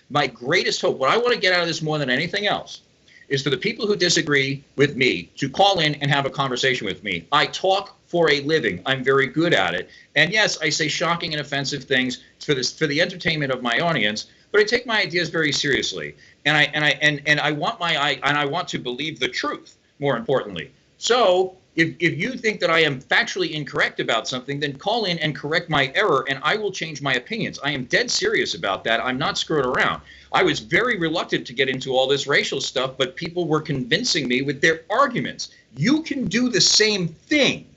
my greatest hope, what I want to get out of this more than anything else, is for the people who disagree with me to call in and have a conversation with me. I talk for a living. I'm very good at it. And yes, I say shocking and offensive things for the entertainment of my audience, but I take my ideas very seriously. And I want to believe the truth, more importantly. So if you think that I am factually incorrect about something, then call in and correct my error, and I will change my opinions. I am dead serious about that. I'm not screwing around. I was very reluctant to get into all this racial stuff, but people were convincing me with their arguments. You can do the same thing.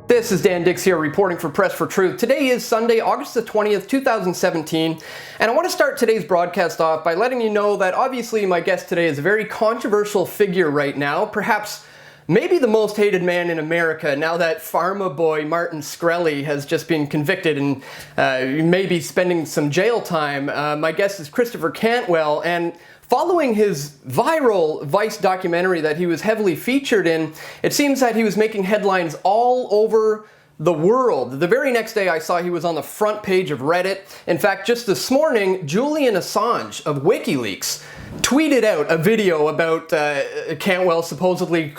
This is Dan Dix here reporting for Press for Truth. Today is Sunday, August the 20th, 2017, and I want to start today's broadcast off by letting you know that obviously my guest today is a very controversial figure right now, perhaps maybe the most hated man in America now that pharma boy Martin Shkreli has just been convicted and maybe spending some jail time. My guest is Christopher Cantwell, and following his viral Vice documentary that he was heavily featured in, it seems that he was making headlines all over the world. The very next day I saw he was on the front page of Reddit. In fact, just this morning, Julian Assange of WikiLeaks tweeted out a video about Cantwell supposedly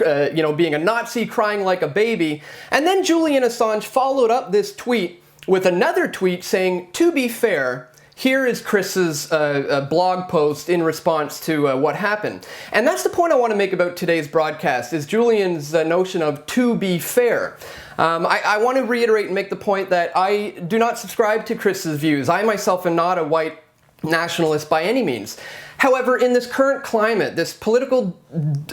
being a Nazi, crying like a baby. And then Julian Assange followed up this tweet with another tweet saying, "To be fair, here is Chris's blog post in response to what happened." And that's the point I want to make about today's broadcast, is Julian's notion of "to be fair." I want to reiterate and make the point that I do not subscribe to Chris's views. I myself am not a white nationalist by any means. However, in this current climate, this political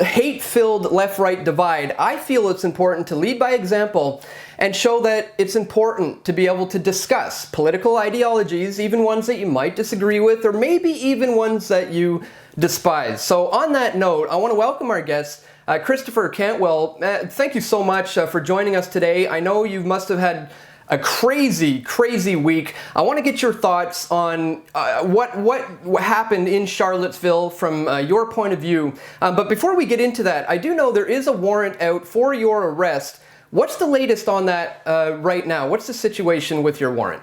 hate-filled left-right divide, I feel it's important to lead by example and show that it's important to be able to discuss political ideologies, even ones that you might disagree with, or maybe even ones that you despise. So on that note, I want to welcome our guest, Christopher Cantwell. Thank you so much for joining us today. I know you must have had a crazy, crazy week. I want to get your thoughts on what happened in Charlottesville from your point of view. But before we get into that, I do know there is a warrant out for your arrest. What's the latest on that right now? What's the situation with your warrant?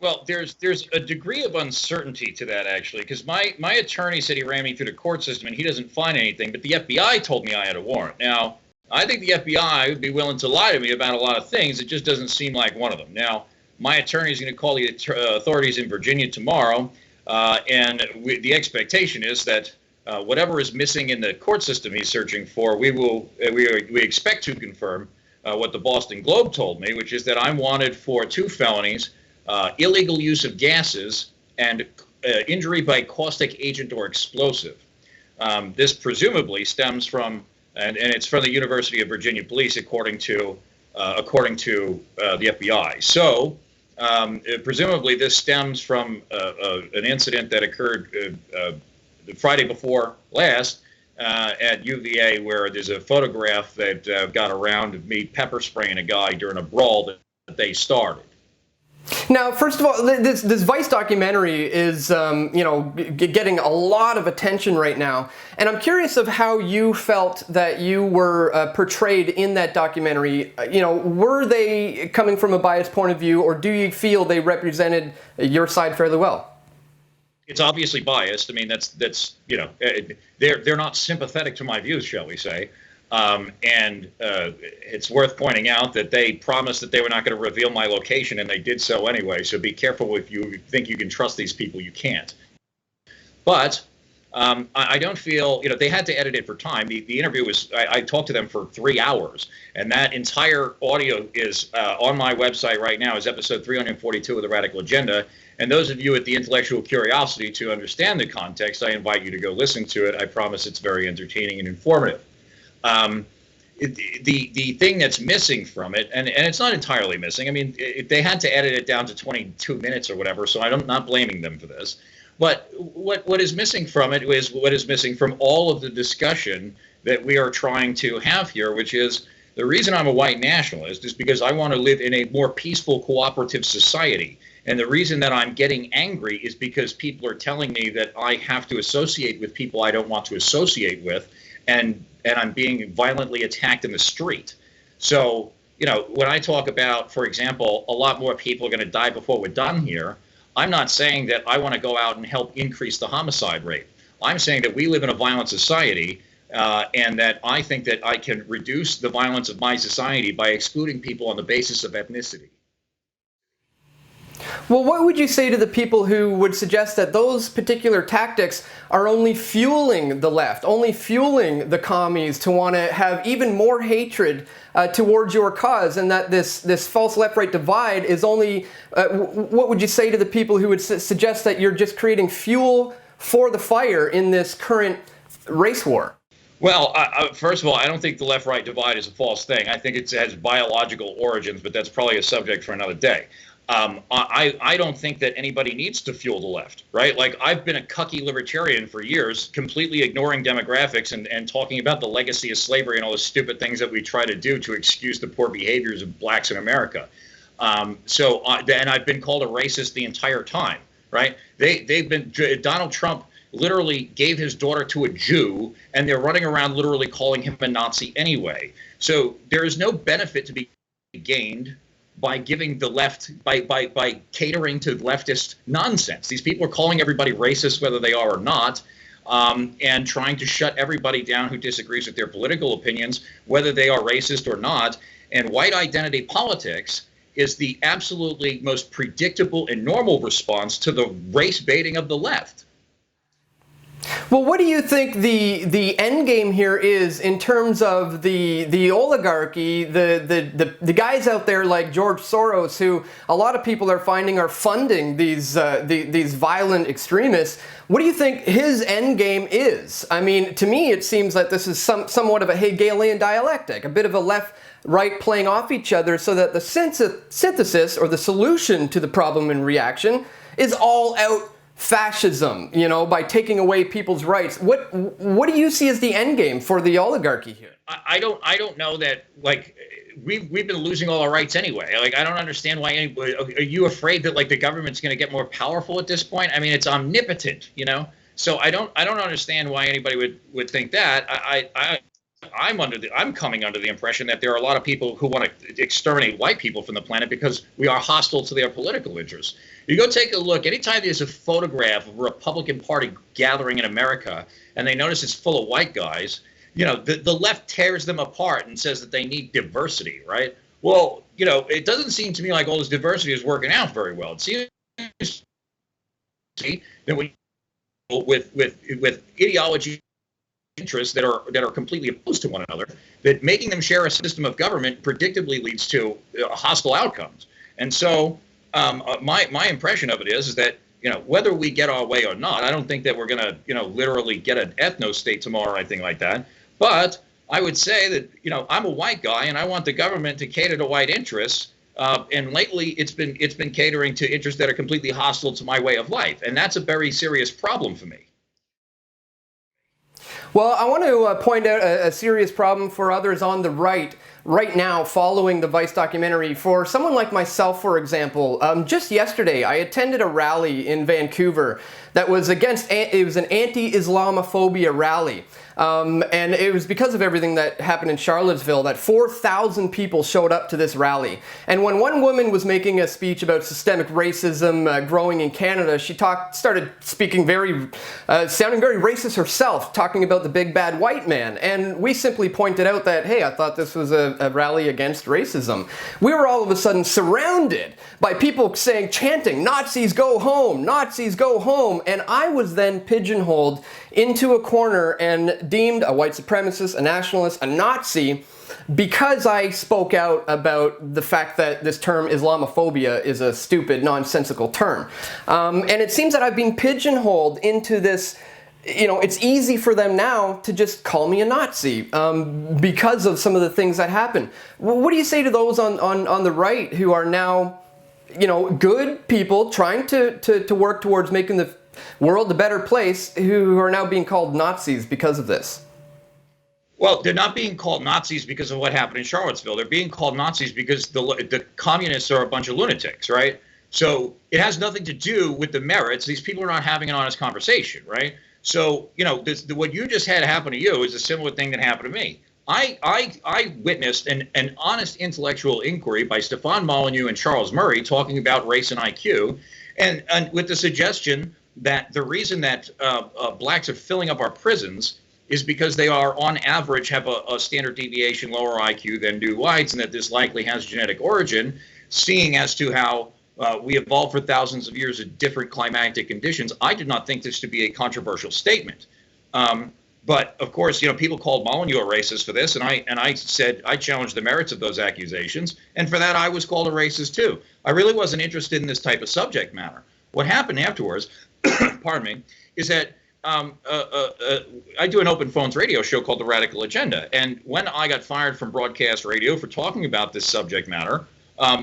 Well, there's a degree of uncertainty to that, actually, because my attorney said he ran me through the court system and he doesn't find anything, but the FBI told me I had a warrant. Now, I think the FBI would be willing to lie to me about a lot of things. It just doesn't seem like one of them. Now, my attorney is going to call the authorities in Virginia tomorrow, and the expectation is that whatever is missing in the court system he's searching for, we expect to confirm what the Boston Globe told me, which is that I'm wanted for 2 felonies, illegal use of gases and injury by caustic agent or explosive. This presumably stems from, and it's from the University of Virginia Police, according to the FBI. So presumably this stems from an incident that occurred the Friday before last at UVA, where there's a photograph that got around of me pepper spraying a guy during a brawl that they started. Now, first of all, this Vice documentary is, getting a lot of attention right now, and I'm curious of how you felt that you were portrayed in that documentary. Were they coming from a biased point of view, or do you feel they represented your side fairly well? It's obviously biased. I mean, that's they're not sympathetic to my views, shall we say. And it's worth pointing out that they promised that they were not going to reveal my location, and they did so anyway. So be careful if you think you can trust these people. You can't. But I don't feel, they had to edit it for time. The interview was, I talked to them for 3 hours, and that entire audio is on my website right now, is episode 342 of The Radical Agenda. And those of you with the intellectual curiosity to understand the context, I invite you to go listen to it. I promise it's very entertaining and informative. The thing that's missing from it, and it's not entirely missing. I mean, they had to edit it down to 22 minutes or whatever, so I'm not blaming them for this. But what is missing from it is what is missing from all of the discussion that we are trying to have here, which is the reason I'm a white nationalist is because I want to live in a more peaceful, cooperative society. And the reason that I'm getting angry is because people are telling me that I have to associate with people I don't want to associate with. and I'm being violently attacked in the street. So, when I talk about, for example, a lot more people are going to die before we're done here, I'm not saying that I want to go out and help increase the homicide rate. I'm saying that we live in a violent society, and that I think that I can reduce the violence of my society by excluding people on the basis of ethnicity. Well, what would you say to the people who would suggest that those particular tactics are only fueling the left, only fueling the commies to want to have even more hatred towards your cause, and that this false left-right divide is only, what would you say to the people who would suggest that you're just creating fuel for the fire in this current race war? Well, first of all, I don't think the left-right divide is a false thing. I think it has biological origins, but that's probably a subject for another day. I don't think that anybody needs to fuel the left, right? Like, I've been a cucky libertarian for years, completely ignoring demographics and talking about the legacy of slavery and all the stupid things that we try to do to excuse the poor behaviors of blacks in America. And I've been called a racist the entire time, right? Donald Trump literally gave his daughter to a Jew, and they're running around literally calling him a Nazi anyway. So there is no benefit to be gained by giving the left, by catering to leftist nonsense. These people are calling everybody racist, whether they are or not, and trying to shut everybody down who disagrees with their political opinions, whether they are racist or not. And white identity politics is the absolutely most predictable and normal response to the race baiting of the left. Well, what do you think the end game here is in terms of the oligarchy, the guys out there like George Soros, who a lot of people are finding are funding these violent extremists? What do you think his end game is? I mean, to me, it seems like this is somewhat of a Hegelian dialectic, a bit of a left-right playing off each other, so that the synthesis or the solution to the problem in reaction is all out fascism, by taking away people's rights. What do you see as the end game for the oligarchy here? I don't know that, like, we've been losing all our rights anyway. Like, I don't understand why anybody, are you afraid that, like, the government's going to get more powerful at this point? I mean, it's omnipotent, So I don't understand why anybody would think that. I'm coming under the impression that there are a lot of people who want to exterminate white people from the planet because we are hostile to their political interests. You go take a look, anytime there's a photograph of a Republican Party gathering in America and they notice it's full of white guys, the left tears them apart and says that they need diversity, right? Well, it doesn't seem to me like all this diversity is working out very well. It seems that with ideology interests that are completely opposed to one another, that making them share a system of government predictably leads to hostile outcomes. And so my impression of it is that whether we get our way or not, I don't think that we're going to literally get an ethno state tomorrow or anything like that. But I would say that I'm a white guy and I want the government to cater to white interests. And lately, it's been catering to interests that are completely hostile to my way of life, and that's a very serious problem for me. Well, I want to point out a serious problem for others on the right now following the Vice documentary. For someone like myself, for example, just yesterday I attended a rally in Vancouver that was it was an anti-Islamophobia rally. And it was because of everything that happened in Charlottesville that 4,000 people showed up to this rally. And when one woman was making a speech about systemic racism growing in Canada, she started speaking sounding very racist herself, talking about the big bad white man. And we simply pointed out that, hey, I thought this was a rally against racism. We were all of a sudden surrounded by people chanting, "Nazis go home, Nazis go home." And I was then pigeonholed into a corner and deemed a white supremacist, a nationalist, a Nazi, because I spoke out about the fact that this term Islamophobia is a stupid, nonsensical term. And it seems that I've been pigeonholed into this. It's easy for them now to just call me a Nazi because of some of the things that happen. What do you say to those on the right who are now, good people trying to work towards making the world a better place, who are now being called Nazis because of this? Well, they're not being called Nazis because of what happened in Charlottesville. They're being called Nazis because the communists are a bunch of lunatics, right? So it has nothing to do with the merits. These people are not having an honest conversation, right? So, what you just had happen to you is a similar thing that happened to me. I witnessed an honest intellectual inquiry by Stefan Molyneux and Charles Murray talking about race and IQ, and with the suggestion that the reason that blacks are filling up our prisons is because they are, on average, have a standard deviation lower IQ than do whites, and that this likely has genetic origin, seeing as to how we evolved for thousands of years at different climatic conditions. I did not think this to be a controversial statement. But of course, people called Molyneux a racist for this, and I said I challenged the merits of those accusations, and for that I was called a racist too. I really wasn't interested in this type of subject matter. What happened afterwards, pardon me, is that I do an open phones radio show called The Radical Agenda, and when I got fired from broadcast radio for talking about this subject matter,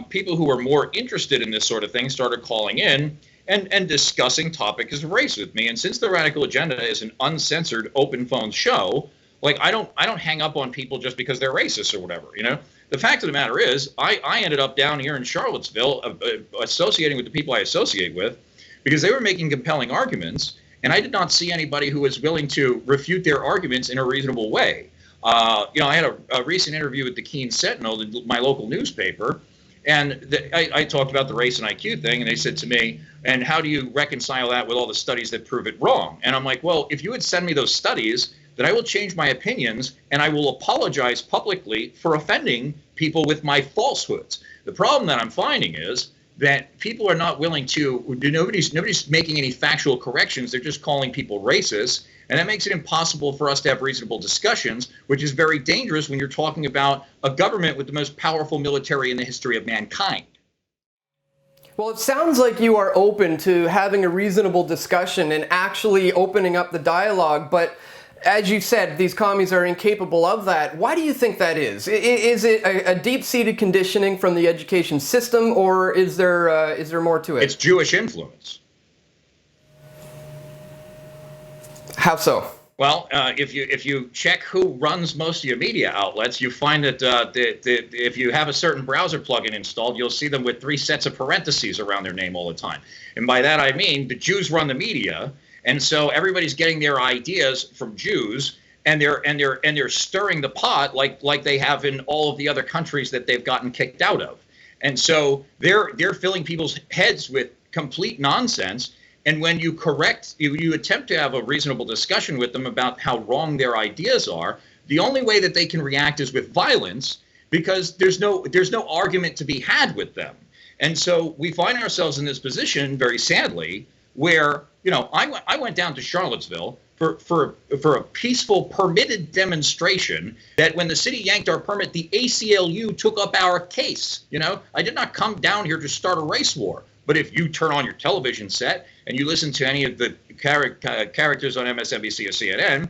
people who were more interested in this sort of thing started calling in and discussing topics of race with me. And since The Radical Agenda is an uncensored open phone show, like I don't hang up on people just because they're racist or whatever. The fact of the matter is, I ended up down here in Charlottesville associating with the people I associate with because they were making compelling arguments, and I did not see anybody who was willing to refute their arguments in a reasonable way. I had a recent interview with the Keene Sentinel, my local newspaper, and I talked about the race and IQ thing, and they said to me, and how do you reconcile that with all the studies that prove it wrong? And I'm like, well, if you would send me those studies, then I will change my opinions, and I will apologize publicly for offending people with my falsehoods. The problem that I'm finding is that people are not willing to, nobody's making any factual corrections. They're just calling people racist. And that makes it impossible for us to have reasonable discussions, which is very dangerous when you're talking about a government with the most powerful military in the history of mankind. Well, it sounds like you are open to having a reasonable discussion and actually opening up the dialogue, but as you said, these commies are incapable of that. Why do you think that is? Is it a deep-seated conditioning from the education system, or is there more to it? It's Jewish influence. How so? Well, if you check who runs most of your media outlets, you find that if you have a certain browser plugin installed, you'll see them with 3 sets of parentheses around their name all the time. And by that I mean the Jews run the media, and so everybody's getting their ideas from Jews, and they're stirring the pot like they have in all of the other countries that they've gotten kicked out of. And so they're filling people's heads with complete nonsense. And when you attempt to have a reasonable discussion with them about how wrong their ideas are, the only way that they can react is with violence, because there's no argument to be had with them. And so we find ourselves in this position, very sadly, where I went down to Charlottesville for a peaceful, permitted demonstration that when the city yanked our permit, the ACLU took up our case. I did not come down here to start a race war. But if you turn on your television set and you listen to any of the characters on MSNBC or CNN,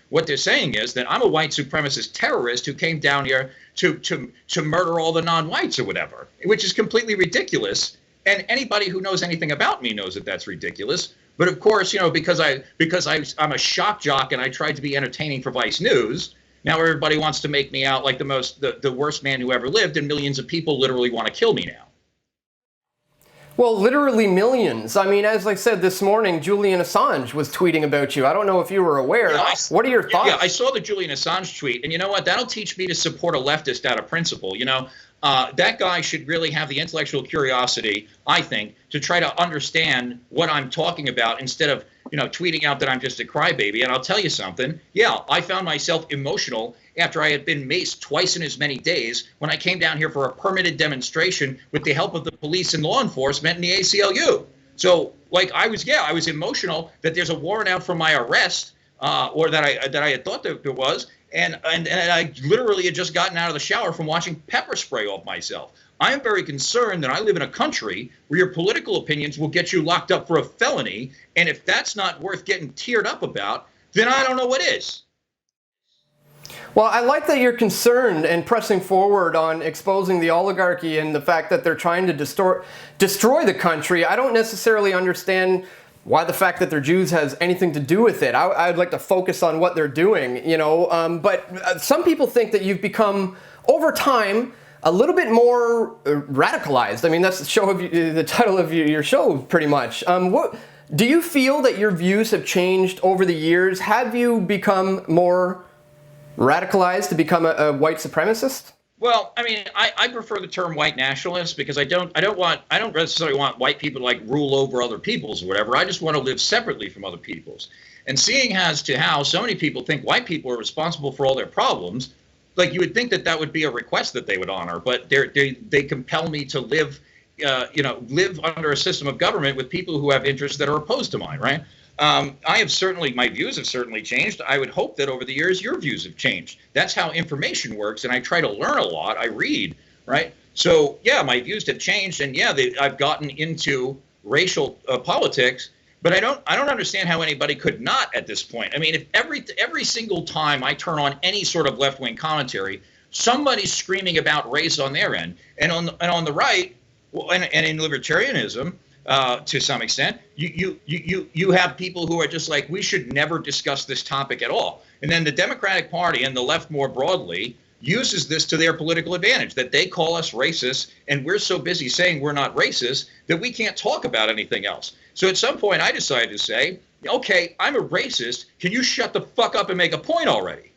what they're saying is that I'm a white supremacist terrorist who came down here to murder all the non-whites or whatever, which is completely ridiculous. And anybody who knows anything about me knows that that's ridiculous. But of course, because I'm a shock jock and I tried to be entertaining for Vice News, now everybody wants to make me out like the worst man who ever lived, and millions of people literally want to kill me now. Well, literally millions. I mean, as I said this morning, Julian Assange was tweeting about you. I don't know if you were aware. Yeah, what are your thoughts? Yeah, I saw the Julian Assange tweet, and you know what? That'll teach me to support a leftist out of principle. That guy should really have the intellectual curiosity, I think, to try to understand what I'm talking about instead of, tweeting out that I'm just a crybaby. And I'll tell you something. Yeah, I found myself emotional after I had been maced twice in as many days when I came down here for a permitted demonstration with the help of the police and law enforcement and the ACLU. So, I was emotional that there's a warrant out for my arrest, or that I had thought that there was. And I literally had just gotten out of the shower from watching pepper spray off myself. I am very concerned that I live in a country where your political opinions will get you locked up for a felony. And if that's not worth getting teared up about, then I don't know what is. Well, I like that you're concerned and pressing forward on exposing the oligarchy and the fact that they're trying to destroy the country. I don't necessarily understand why the fact that they're Jews has anything to do with it. I'd like to focus on what they're doing, but some people think that you've become, over time, a little bit more radicalized. I mean, that's the title of your show, pretty much. Do you feel that your views have changed over the years? Have you become more radicalized to become a white supremacist? Well, I mean, I prefer the term white nationalist because I don't necessarily want white people to like rule over other peoples or whatever. I just want to live separately from other peoples. And seeing as to how so many people think white people are responsible for all their problems, like you would think that that would be a request that they would honor, but they compel me to live, live under a system of government with people who have interests that are opposed to mine, right? My views have certainly changed. I would hope that over the years, your views have changed. That's how information works. And I try to learn a lot. I read, right? So, yeah, my views have changed. And yeah, I've gotten into racial politics, but I don't understand how anybody could not at this point. I mean, if every single time I turn on any sort of left wing commentary, somebody's screaming about race on their end, and on the right, well, and in libertarianism, to some extent, you have people who are just like, we should never discuss this topic at all. And then the Democratic Party and the left more broadly uses this to their political advantage, that they call us racist, and we're so busy saying we're not racist that we can't talk about anything else. So at some point I decided to say, okay, I'm a racist. Can you shut the fuck up and make a point already?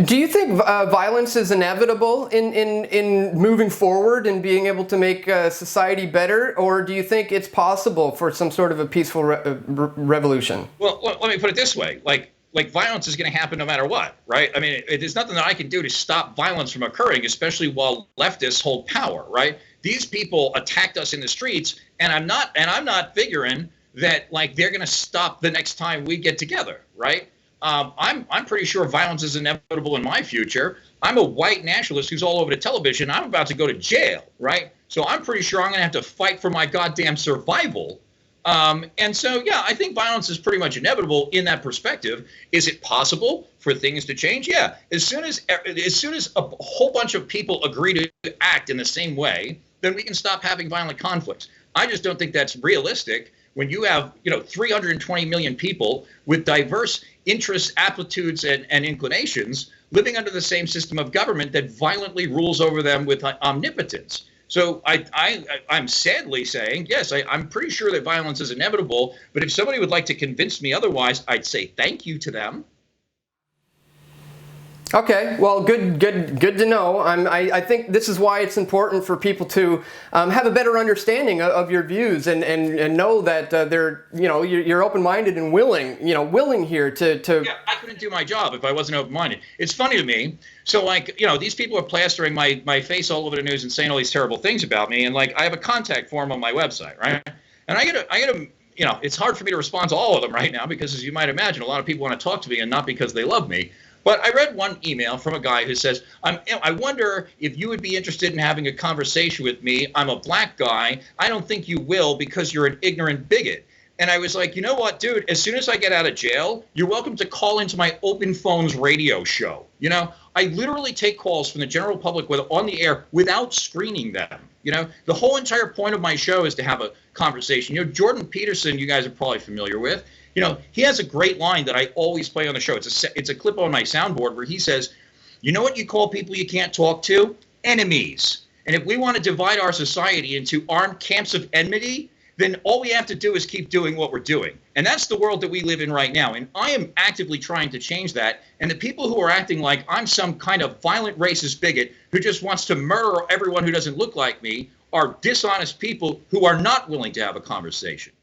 Do you think violence is inevitable in moving forward and being able to make society better, or do you think it's possible for some sort of a peaceful revolution? Well, let me put it this way: like violence is going to happen no matter what, right? I mean, there's nothing that I can do to stop violence from occurring, especially while leftists hold power, right? These people attacked us in the streets, and I'm not figuring that like they're going to stop the next time we get together, right? I'm pretty sure violence is inevitable in my future. I'm a white nationalist who's all over the television. I'm about to go to jail, right? So I'm pretty sure I'm going to have to fight for my goddamn survival. And so, yeah, I think violence is pretty much inevitable in that perspective. Is it possible for things to change? Yeah. As soon as a whole bunch of people agree to act in the same way, then we can stop having violent conflicts. I just don't think that's realistic when you have, 320 million people with diverse interests, aptitudes, and inclinations living under the same system of government that violently rules over them with omnipotence. So I'm sadly saying, yes, I'm pretty sure that violence is inevitable. But if somebody would like to convince me otherwise, I'd say thank you to them. Okay, well, good to know. I think this is why it's important for people to have a better understanding of your views and know that you're open-minded and willing here to. Yeah, I couldn't do my job if I wasn't open-minded. It's funny to me. So these people are plastering my face all over the news and saying all these terrible things about me, and I have a contact form on my website, right? And I get a it's hard for me to respond to all of them right now because, as you might imagine, a lot of people want to talk to me and not because they love me. But I read one email from a guy who says, I wonder if you would be interested in having a conversation with me. I'm a black guy. I don't think you will because you're an ignorant bigot. And I was like, you know what, dude, as soon as I get out of jail, you're welcome to call into my Open Phones radio show. I literally take calls from the general public on the air without screening them. The whole entire point of my show is to have a conversation. Jordan Peterson, you guys are probably familiar with. He has a great line that I always play on the show. It's a clip on my soundboard where he says, you know what you call people you can't talk to? Enemies. And if we want to divide our society into armed camps of enmity, then all we have to do is keep doing what we're doing. And that's the world that we live in right now. And I am actively trying to change that. And the people who are acting like I'm some kind of violent racist bigot who just wants to murder everyone who doesn't look like me are dishonest people who are not willing to have a conversation.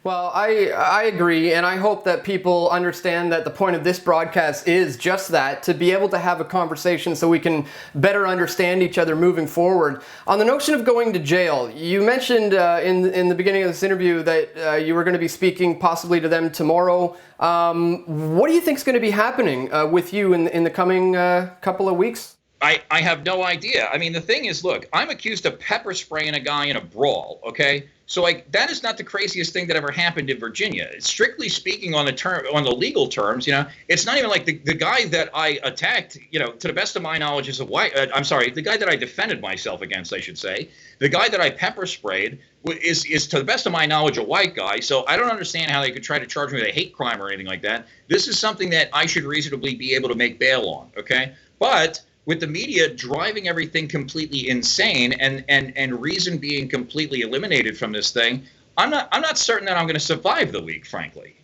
Well, I agree, and I hope that people understand that the point of this broadcast is just that, to be able to have a conversation so we can better understand each other moving forward. On the notion of going to jail, you mentioned in the beginning of this interview that you were going to be speaking possibly to them tomorrow. What do you think is going to be happening with you in the coming couple of weeks? I have no idea. I mean, the thing is, look, I'm accused of pepper spraying a guy in a brawl, okay? So that is not the craziest thing that ever happened in Virginia. Strictly speaking, on the legal terms, it's not even like the guy that I attacked, to the best of my knowledge is a white, the guy that I defended myself against, I should say. The guy that I pepper sprayed is to the best of my knowledge, a white guy. So I don't understand how they could try to charge me with a hate crime or anything like that. This is something that I should reasonably be able to make bail on, okay? But with the media driving everything completely insane and reason being completely eliminated from this thing, I'm not certain that I'm going to survive the week, frankly.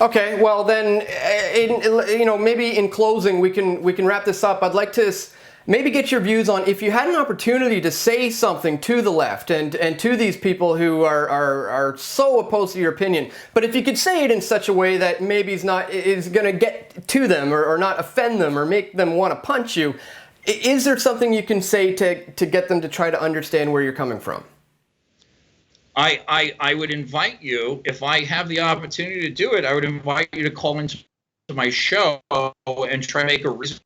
Okay, well then, maybe in closing we can wrap this up. I'd like to maybe get your views on if you had an opportunity to say something to the left and to these people who are so opposed to your opinion, but if you could say it in such a way that maybe is going to get to them or not offend them or make them want to punch you, is there something you can say to get them to try to understand where you're coming from? I would invite you, if I have the opportunity to do it, I would invite you to call into my show and try to make a reason.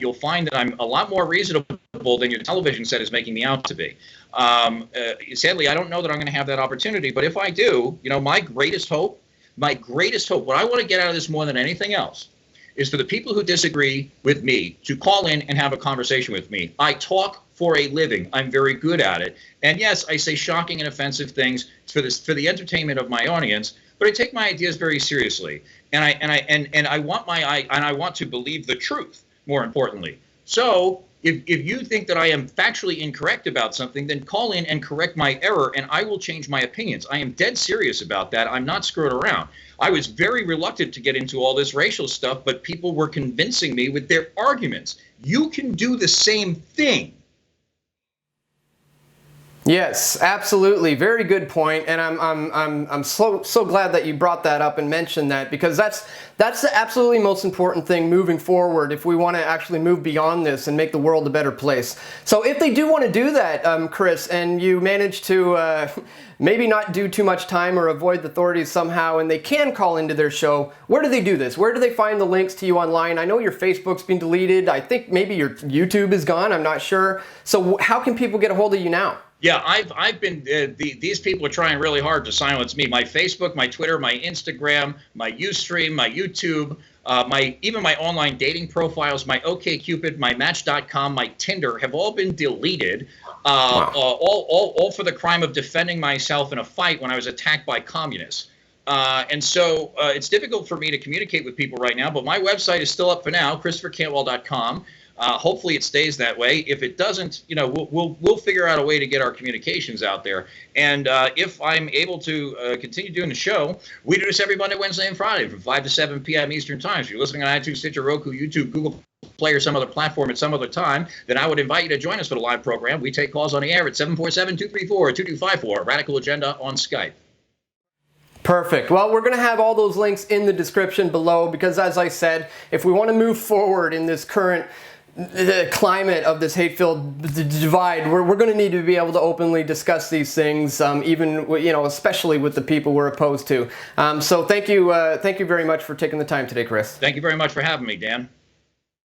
You'll find that I'm a lot more reasonable than your television set is making me out to be. Sadly, I don't know that I'm going to have that opportunity, but if I do, my greatest hope, what I want to get out of this more than anything else is for the people who disagree with me to call in and have a conversation with me. I talk for a living. I'm very good at it. And yes, I say shocking and offensive things for the entertainment of my audience, but I take my ideas very seriously. And I want to believe the truth. More importantly. So if you think that I am factually incorrect about something, then call in and correct my error, and I will change my opinions. I am dead serious about that. I'm not screwing around. I was very reluctant to get into all this racial stuff, but people were convincing me with their arguments. You can do the same thing. Yes, absolutely. Very good point. And I'm so glad that you brought that up and mentioned that, because that's the absolutely most important thing moving forward if we want to actually move beyond this and make the world a better place. So if they do want to do that, Chris, and you manage to maybe not do too much time or avoid the authorities somehow, and they can call into their show, where do they do this? Where do they find the links to you online? I know your Facebook's been deleted. I think maybe your YouTube is gone. I'm not sure. So how can people get a hold of you now? Yeah, I've been these people are trying really hard to silence me. My Facebook, my Twitter, my Instagram, my Ustream, my YouTube, even my online dating profiles, my OkCupid, my Match.com, my Tinder have all been deleted. Wow. All for the crime of defending myself in a fight when I was attacked by communists. And so it's difficult for me to communicate with people right now, but my website is still up for now, ChristopherCantwell.com. Hopefully it stays that way. If it doesn't, we'll figure out a way to get our communications out there. And if I'm able to continue doing the show, we do this every Monday, Wednesday, and Friday from 5 to 7 p.m. Eastern Time. So if you're listening on iTunes, Stitcher, Roku, YouTube, Google Play, or some other platform at some other time, then I would invite you to join us for the live program. We take calls on the air at 747-234-2254, Radical Agenda on Skype. Perfect. Well, we're going to have all those links in the description below, because as I said, if we want to move forward in this current climate of this hate-filled divide, we're going to need to be able to openly discuss these things, even especially with the people we're opposed to. So thank you very much for taking the time today, Chris. Thank you very much for having me, Dan.